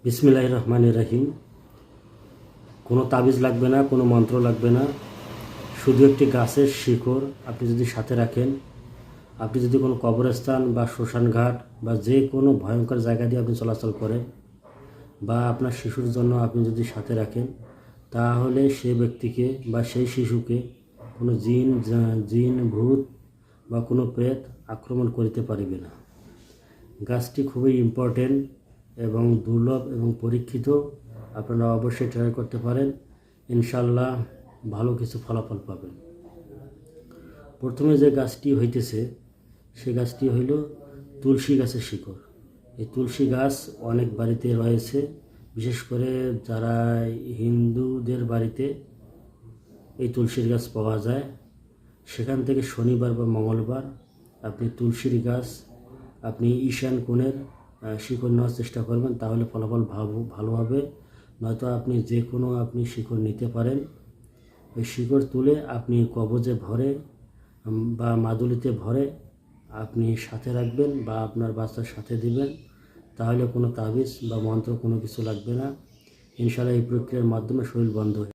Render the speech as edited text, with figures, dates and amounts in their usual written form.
বিসমিল্লাহির রহমানির রহিম। কোনো তাবিজ লাগবে না, কোনো মন্ত্র লাগবে না, শুধু একটি গাছের শিকড় আপনি যদি সাথে রাখেন, আপনি যদি কোনো কবরস্থান বা শ্মশানঘাট বা যে কোনো ভয়ঙ্কর জায়গা দিয়ে আপনি চলাচল করেন বা আপনার শিশুর জন্য আপনি যদি সাথে রাখেন, তাহলে সে ব্যক্তিকে বা সেই শিশুকে কোনো জিন ভূত বা কোনো প্রেত আক্রমণ করতে পারবে না। গাছটি খুবই ইম্পর্টেন্ট এবং দুর্লভ এবং পরীক্ষিত। আপনারা অবশ্যই ট্রাই করতে পারেন, ইনশাল্লাহ ভালো কিছু ফলাফল পাবেন। প্রথমে যে গাছটি হইতেছে সে গাছটি হইল তুলসী গাছের শিকড়। এই তুলসী গাছ অনেক বাড়িতে রয়েছে, বিশেষ করে যারা হিন্দুদের বাড়িতে এই তুলসীর গাছ পাওয়া যায়। সেখান থেকে শনিবার বা মঙ্গলবার আপনি তুলসীর গাছ আপনি ঈশান কোণের শিকড় নেওয়ার চেষ্টা করবেন, তাহলে ফলাফল ভালো হবে। নয়তো আপনি যে কোনো শিকড় নিতে পারেন। ওই শিকড় তুলে আপনি কবজে ভরে বা মাদুলিতে ভরে আপনি সাথে রাখবেন বা আপনার বাচ্চার সাথে দিবেন, তাহলে কোনো তাবিজ বা মন্ত্র কোনো কিছু লাগবে না। ইনশাআল্লাহ এই প্রক্রিয়ার মাধ্যমে শরীর বন্ধ